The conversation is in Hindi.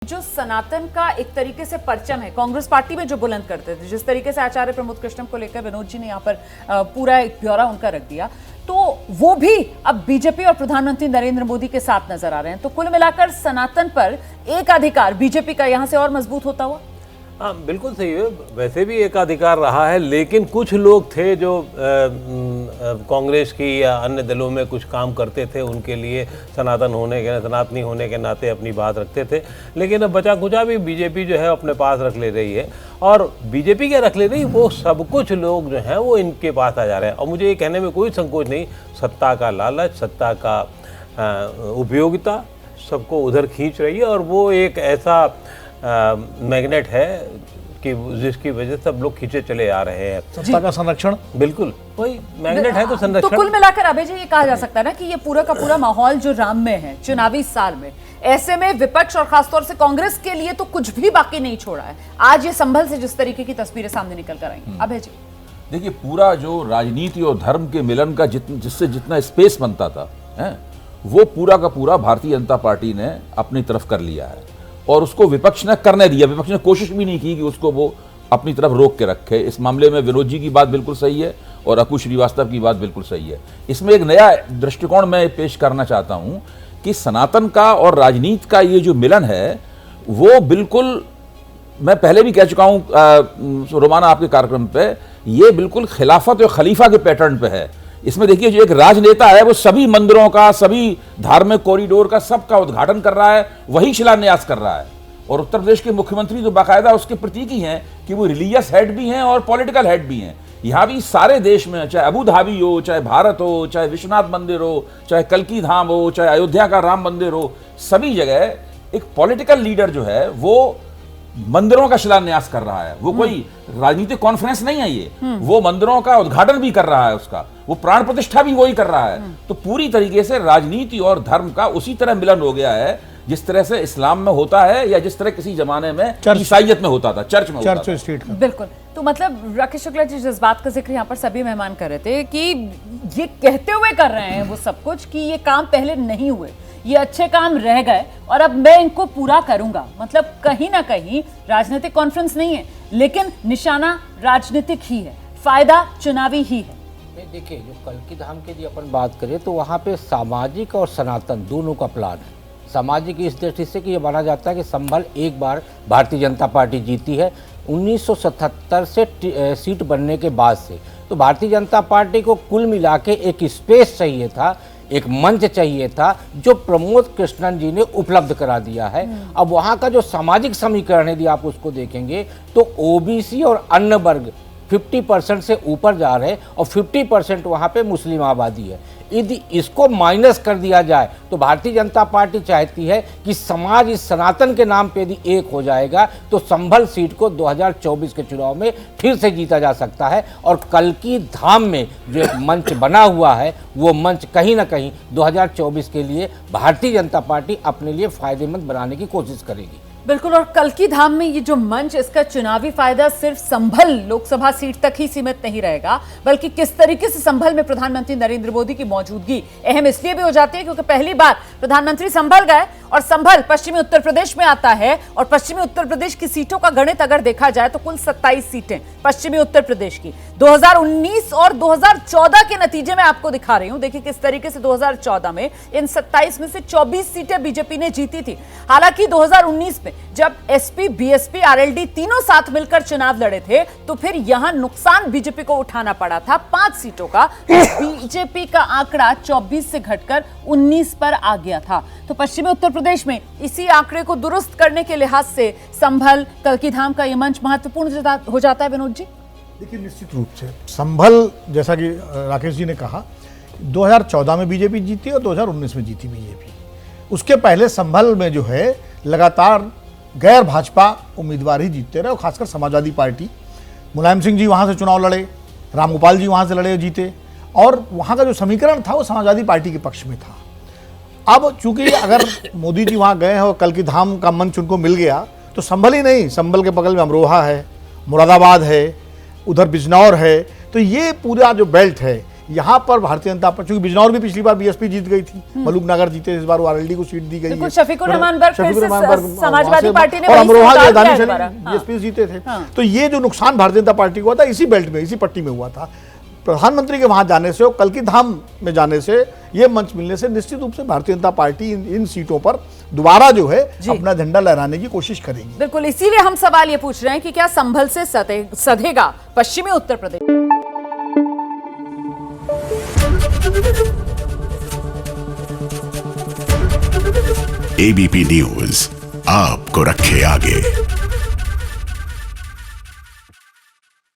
जो सनातन का एक तरीके से परचम है कांग्रेस पार्टी में जो बुलंद करते थे, जिस तरीके से आचार्य प्रमोद कृष्णम को लेकर विनोद जी ने यहाँ पर पूरा एक ब्यौरा उनका रख दिया, तो वो भी अब बीजेपी और प्रधानमंत्री नरेंद्र मोदी के साथ नजर आ रहे हैं। तो कुल मिलाकर सनातन पर एक अधिकार बीजेपी का यहां से और मजबूत होता हुआ। हाँ, बिल्कुल सही है। वैसे भी एक अधिकार रहा है, लेकिन कुछ लोग थे जो कांग्रेस की या अन्य दलों में कुछ काम करते थे, उनके लिए सनातनी होने के नाते अपनी बात रखते थे। लेकिन अब बचा खुचा भी बीजेपी जो है अपने पास रख ले रही है, और बीजेपी क्या रख ले रही, वो सब कुछ लोग जो हैं वो इनके पास आ जा रहे हैं। और मुझे ये कहने में कोई संकोच नहीं, सत्ता का लालच, सत्ता का उपयोगिता सबको उधर खींच रही है, और वो एक ऐसा मैग्नेट है कि जिसकी वजह से सब लोग खींचे चले आ रहे हैं। सत्ता का संरक्षण, बिल्कुल वही मैग्नेट है। तो संरक्षण, तो कुल मिलाकर अभय जी ये कहा जा सकता है ना कि ये पूरा का पूरा माहौल जो राम में है चुनावी साल में, ऐसे में विपक्ष और खासतौर से कांग्रेस के लिए तो कुछ भी बाकी नहीं छोड़ा है। आज ये संभल से जिस तरीके की तस्वीरें सामने निकल कर आई, अभय जी देखिए, पूरा जो राजनीति और धर्म के मिलन का जिससे जितना स्पेस बनता था वो पूरा का पूरा भारतीय जनता पार्टी ने अपनी तरफ कर लिया है, और उसको विपक्ष ने करने दिया। विपक्ष ने कोशिश भी नहीं की कि उसको वो अपनी तरफ रोक के रखे। इस मामले में विनोद जी की बात बिल्कुल सही है और अकु श्रीवास्तव की बात बिल्कुल सही है। इसमें एक नया दृष्टिकोण मैं पेश करना चाहता हूं कि सनातन का और राजनीति का ये जो मिलन है, वो बिल्कुल, मैं पहले भी कह चुका हूं रोमाना आपके कार्यक्रम पे, ये बिल्कुल खिलाफत और खलीफा के पैटर्न पे है। इसमें देखिए, जो एक राजनेता है वो सभी मंदिरों का, सभी धार्मिक कॉरिडोर का, सबका उद्घाटन कर रहा है, वही शिलान्यास कर रहा है। और उत्तर प्रदेश के मुख्यमंत्री तो बाकायदा उसके प्रतीक ही हैं कि वो रिलीजियस हेड भी हैं और पॉलिटिकल हेड भी हैं। यहाँ भी सारे देश में, चाहे अबू धाबी हो, चाहे भारत हो, चाहे विश्वनाथ मंदिर हो, चाहे कल्की धाम हो, चाहे अयोध्या का राम मंदिर हो, सभी जगह एक पॉलिटिकल लीडर जो है वो मंदिरों का शिलान्यास कर रहा है। वो कोई राजनीतिक कॉन्फ्रेंस नहीं है ये, वो मंदिरों का उद्घाटन भी कर रहा है, उसका वो प्राण प्रतिष्ठा भी वही कर रहा है। तो पूरी तरीके से राजनीति और धर्म का उसी तरह मिलन हो गया है जिस तरह से इस्लाम में होता है, या जिस तरह किसी जमाने में ईसाइयत में होता था, चर्च में होता था। स्टेट का। बिल्कुल। तो मतलब राकेश शुक्ला जी जिस बात का जिक्र यहाँ पर सभी मेहमान कर रहे थे कि ये कहते हुए कर रहे हैं वो सब कुछ कि ये काम पहले नहीं हुए, ये अच्छे काम रह गए और अब मैं इनको पूरा करूंगा। मतलब कहीं ना कहीं राजनीतिक कॉन्फ्रेंस नहीं है, लेकिन निशाना राजनीतिक ही है, फायदा चुनावी ही है। देखिए, जो कल्की धाम की यदि अपन बात करें तो वहाँ पे सामाजिक और सनातन दोनों का प्लान है। सामाजिक इस दृष्टि से कि ये माना जाता है कि संभल एक बार भारतीय जनता पार्टी जीती है 1977 से सीट बनने के बाद से। तो भारतीय जनता पार्टी को कुल मिला के एक स्पेस चाहिए था, एक मंच चाहिए था, जो प्रमोद कृष्णन जी ने उपलब्ध करा दिया है। अब वहाँ का जो सामाजिक समीकरण यदि आप उसको देखेंगे तो ओबीसी और अन्य वर्ग 50% से ऊपर जा रहे हैं और 50% वहाँ पे मुस्लिम आबादी है। यदि इसको माइनस कर दिया जाए तो भारतीय जनता पार्टी चाहती है कि समाज इस सनातन के नाम पे यदि एक हो जाएगा तो संभल सीट को 2024 के चुनाव में फिर से जीता जा सकता है। और कल्की धाम में जो एक मंच बना हुआ है, वो मंच कहीं ना कहीं 2024 के लिए भारतीय जनता पार्टी अपने लिए फायदेमंद बनाने की कोशिश करेगी। बिल्कुल। और कल्की धाम में ये जो मंच, इसका चुनावी फायदा सिर्फ संभल लोकसभा सीट तक ही सीमित नहीं रहेगा, बल्कि किस तरीके से संभल में प्रधानमंत्री नरेंद्र मोदी की मौजूदगी अहम इसलिए भी हो जाती है क्योंकि पहली बार प्रधानमंत्री संभल गए, और संभल पश्चिमी उत्तर प्रदेश में आता है। और पश्चिमी उत्तर प्रदेश की सीटों का गणित अगर देखा जाए तो कुल 27 सीटें पश्चिमी उत्तर प्रदेश की। 2019 और 2014 के नतीजे में आपको दिखा रही हूं। देखिए किस तरीके से 2014 में इन 27 में से 24 सीटें बीजेपी ने जीती थी। हालांकि 2019 में जब एसपी, बीएसपी, आरएलडी तीनों साथ मिलकर चुनाव लड़े थे तो फिर यहां नुकसान बीजेपी को उठाना पड़ा था 5 सीटों का। बीजेपी का आंकड़ा 24 से घटकर 19 पर आ गया था। तो पश्चिमी उत्तर प्रदेश में इसी आंकड़े को दुरुस्त करने के लिहाज से संभल, कल्की धाम का यह मंच महत्वपूर्ण हो जाता है। विनोद जी देखिए, निश्चित रूप से संभल, जैसा कि राकेश जी ने कहा, 2014 में बीजेपी जीती और 2019 में जीती बीजेपी। उसके पहले संभल में जो है लगातार गैर भाजपा उम्मीदवार ही जीतते रहे, और खासकर समाजवादी पार्टी। मुलायम सिंह जी वहाँ से चुनाव लड़े, रामगोपाल जी वहाँ से लड़े, जीते, और वहाँ का जो समीकरण था वो समाजवादी पार्टी के पक्ष में था। अब चूंकि अगर मोदी जी वहाँ गए हैं और कल्की धाम का मंच उनको मिल गया तो संभल ही नहीं, संभल के बगल में अमरोहा है, मुरादाबाद है, उधर बिजनौर है। तो ये पूरा जो बेल्ट है यहाँ पर भारतीय जनता पार्टी, चूंकि बिजनौर भी पिछली बार बीएसपी जीत गई थी, मलूक नगर जीते, इस बार आरएलडी को सीट दी गई बिल्कुल, है। शफीकुर रहमान बर्ग फिर से शफीकुर रहमान बर्ग समाजवादी वहाँ से- पार्टी ने और वही अमरोहा स्वीकार के किया दानिश है अली दोबारा। बीएसपी जीते थे। हाँ। तो ये जो नुकसान भारतीय जनता पार्टी को हुआ था इसी बेल्ट में, इसी पट्टी में हुआ था। प्रधानमंत्री के वहां जाने से और कल की धाम में जाने से, ये मंच मिलने से निश्चित रूप से भारतीय जनता पार्टी इन सीटों पर दोबारा जो है जी। अपना झंडा लहराने की कोशिश करेगी। बिल्कुल, इसीलिए हम सवाल ये पूछ रहे हैं कि क्या संभल से सधेगा पश्चिमी उत्तर प्रदेश? एबीपी न्यूज आपको रखे आगे।